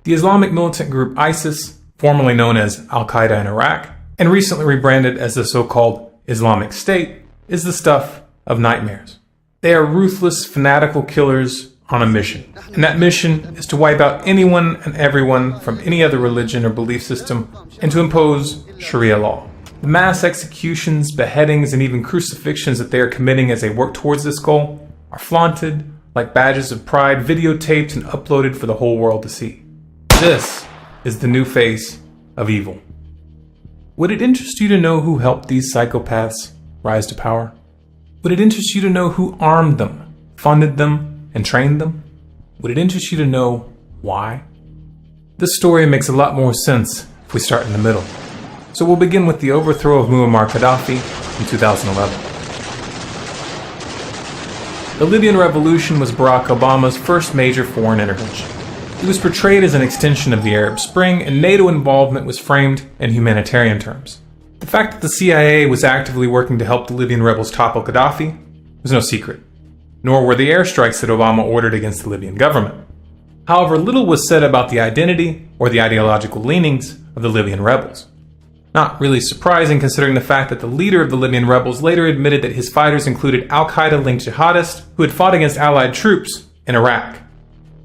The Islamic militant group ISIS, formerly known as Al-Qaeda in Iraq, and recently rebranded as the so-called Islamic State, is the stuff of nightmares. They are ruthless, fanatical killers on a mission, and that mission is to wipe out anyone and everyone from any other religion or belief system and to impose Sharia law. The mass executions, beheadings, and even crucifixions that they are committing as they work towards this goal are flaunted like badges of pride, videotaped and uploaded for the whole world to see. This is the new face of evil. Would it interest you to know who helped these psychopaths rise to power? Would it interest you to know who armed them, funded them, and trained them? Would it interest you to know why? This story makes a lot more sense if we start in the middle. So we'll begin with the overthrow of Muammar Gaddafi in 2011. The Libyan revolution was Barack Obama's first major foreign intervention. It was portrayed as an extension of the Arab Spring, and NATO involvement was framed in humanitarian terms. The fact that the CIA was actively working to help the Libyan rebels topple Gaddafi was no secret, nor were the airstrikes that Obama ordered against the Libyan government. However, little was said about the identity or the ideological leanings of the Libyan rebels. Not really surprising considering the fact that the leader of the Libyan rebels later admitted that his fighters included Al-Qaeda-linked jihadists who had fought against Allied troops in Iraq.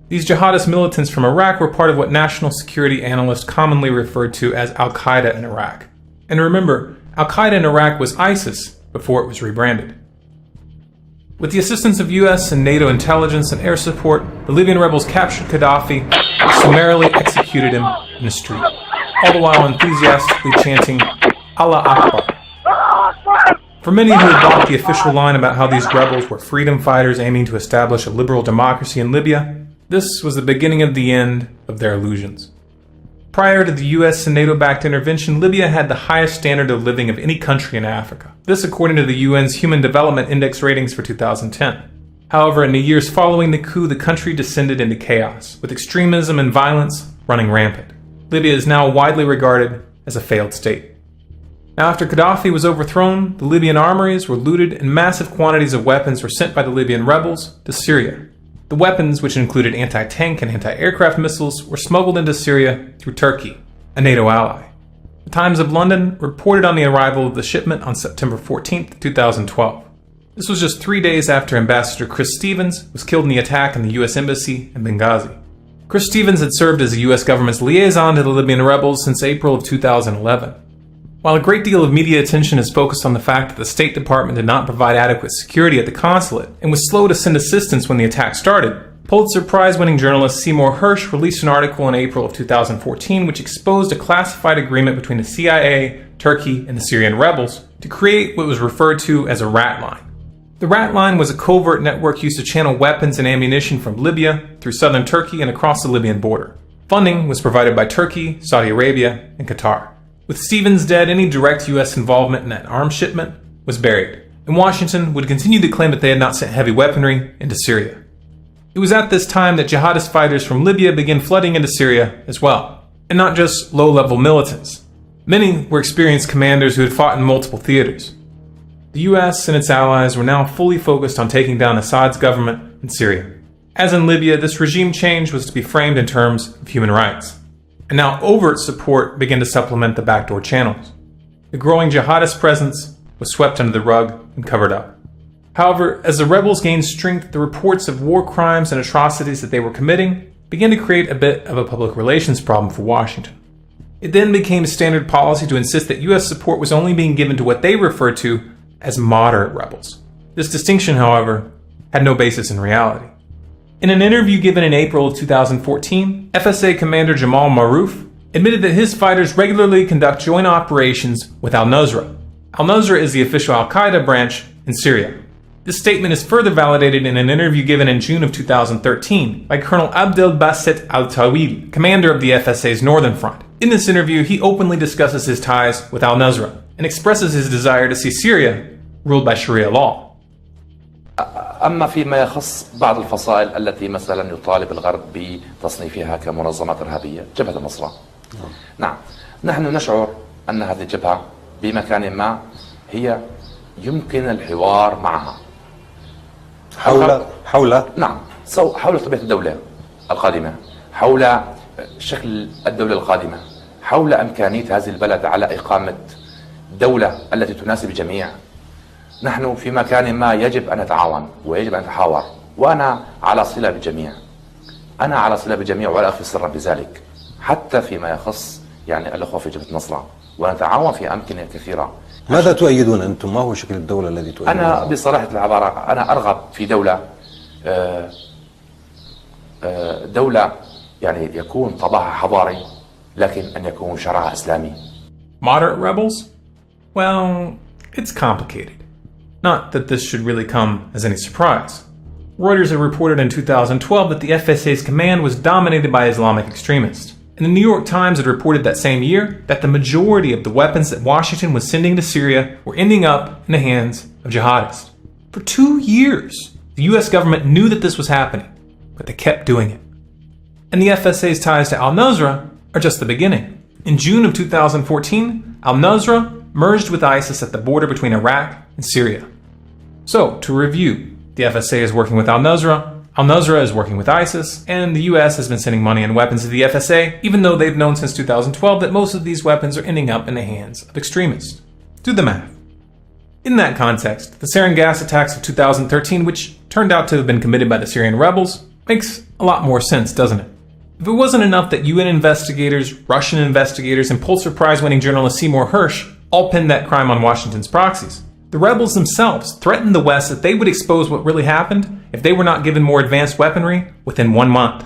These jihadist militants from Iraq were part of what national security analysts commonly referred to as Al-Qaeda in Iraq. And remember, Al-Qaeda in Iraq was ISIS before it was rebranded. With the assistance of US and NATO intelligence and air support, the Libyan rebels captured Gaddafi and summarily executed him in the street, all the while enthusiastically chanting, Allah Akbar. For many who had bought the official line about how these rebels were freedom fighters aiming to establish a liberal democracy in Libya, this was the beginning of the end of their illusions. Prior to the US and NATO-backed intervention, Libya had the highest standard of living of any country in Africa. This according to the UN's Human Development Index ratings for 2010. However, in the years following the coup, the country descended into chaos, with extremism and violence running rampant. Libya is now widely regarded as a failed state. Now, after Gaddafi was overthrown, the Libyan armories were looted and massive quantities of weapons were sent by the Libyan rebels to Syria. The weapons, which included anti-tank and anti-aircraft missiles, were smuggled into Syria through Turkey, a NATO ally. The Times of London reported on the arrival of the shipment on September 14, 2012. This was just 3 days after Ambassador Chris Stevens was killed in the attack in the US Embassy in Benghazi. Chris Stevens had served as the US government's liaison to the Libyan rebels since April of 2011. While a great deal of media attention is focused on the fact that the State Department did not provide adequate security at the consulate and was slow to send assistance when the attack started, Pulitzer Prize-winning journalist Seymour Hersh released an article in April of 2014 which exposed a classified agreement between the CIA, Turkey, and the Syrian rebels to create what was referred to as a rat line. The rat line was a covert network used to channel weapons and ammunition from Libya through southern Turkey and across the Libyan border. Funding was provided by Turkey, Saudi Arabia, and Qatar. With Stevens dead, any direct US involvement in that arms shipment was buried, and Washington would continue to claim that they had not sent heavy weaponry into Syria. It was at this time that jihadist fighters from Libya began flooding into Syria as well, and not just low-level militants. Many were experienced commanders who had fought in multiple theaters. The US and its allies were now fully focused on taking down Assad's government in Syria. As in Libya, this regime change was to be framed in terms of human rights. And now overt support began to supplement the backdoor channels. The growing jihadist presence was swept under the rug and covered up. However, as the rebels gained strength, the reports of war crimes and atrocities that they were committing began to create a bit of a public relations problem for Washington. It then became standard policy to insist that US support was only being given to what they referred to as moderate rebels. This distinction, however, had no basis in reality. In an interview given in April of 2014, FSA Commander Jamal Maroof admitted that his fighters regularly conduct joint operations with al-Nusra. Al-Nusra is the official al-Qaeda branch in Syria. This statement is further validated in an interview given in June of 2013 by Colonel Abdel Basset al-Tawil, commander of the FSA's Northern Front. In this interview, he openly discusses his ties with al-Nusra and expresses his desire to see Syria ruled by Sharia law. أما فيما يخص بعض الفصائل التي مثلا يطالب الغرب بتصنيفها كمنظمات إرهابية، جبهة النصرة. نعم، نحن نشعر أن هذه الجبهة بمكان ما هي يمكن الحوار معها. حول نعم، حول طبيعة الدولة القادمة، حول شكل الدولة القادمة، حول إمكانية هذه البلد على إقامة دولة التي تناسب الجميع. نحن في مكان ما يجب أن نتعاون ويجب أن نتحاور، وأنا على صلة بالجميع، أنا على صلة بالجميع ولا أخفي سرا بذلك، حتى فيما يخص يعني الأخوة في جبهة النصرة، ونتعاون في أمكنة كثيرة. ماذا تؤيدون أنتم؟ ما هو شكل الدولة الذي تؤيدون؟ أنا بصراحة العبارة أنا أرغب في دولة يعني يكون طابعها حضاري، لكن أن يكون شرعها إسلامي. Moderate rebels? Well, it's complicated. Not that this should really come as any surprise. Reuters had reported in 2012 that the FSA's command was dominated by Islamic extremists. And the New York Times had reported that same year that the majority of the weapons that Washington was sending to Syria were ending up in the hands of jihadists. For 2 years, the US government knew that this was happening, but they kept doing it. And the FSA's ties to al-Nusra are just the beginning. In June of 2014, al-Nusra merged with ISIS at the border between Iraq and Syria. So, to review, the FSA is working with al-Nusra is working with ISIS, and the US has been sending money and weapons to the FSA, even though they've known since 2012 that most of these weapons are ending up in the hands of extremists. Do the math. In that context, the sarin gas attacks of 2013, which turned out to have been committed by the Syrian rebels, makes a lot more sense, doesn't it? If it wasn't enough that UN investigators, Russian investigators, and Pulitzer Prize-winning journalist Seymour Hersh all pinned that crime on Washington's proxies, the rebels themselves threatened the West that they would expose what really happened if they were not given more advanced weaponry within 1 month.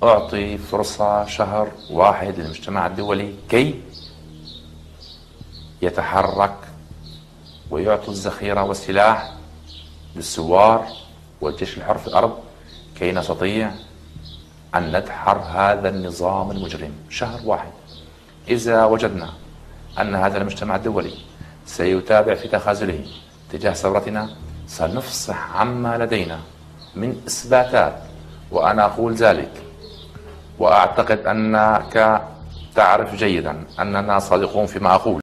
أعطي فرصة شهر واحد للمجتمع الدولي كي يتحرك ويعطوا الذخيرة والسلاح للثوار والجيش الحر في الأرض كي نستطيع أن ندحر هذا النظام المجرم. شهر واحد. إذا وجدنا أن هذا المجتمع الدولي سيتابع في تخاذله تجاه ثورتنا، سنفصح عما لدينا من إثباتات، وأنا أقول ذلك وأعتقد أنك تعرف جيدا أننا صادقون فيما أقول.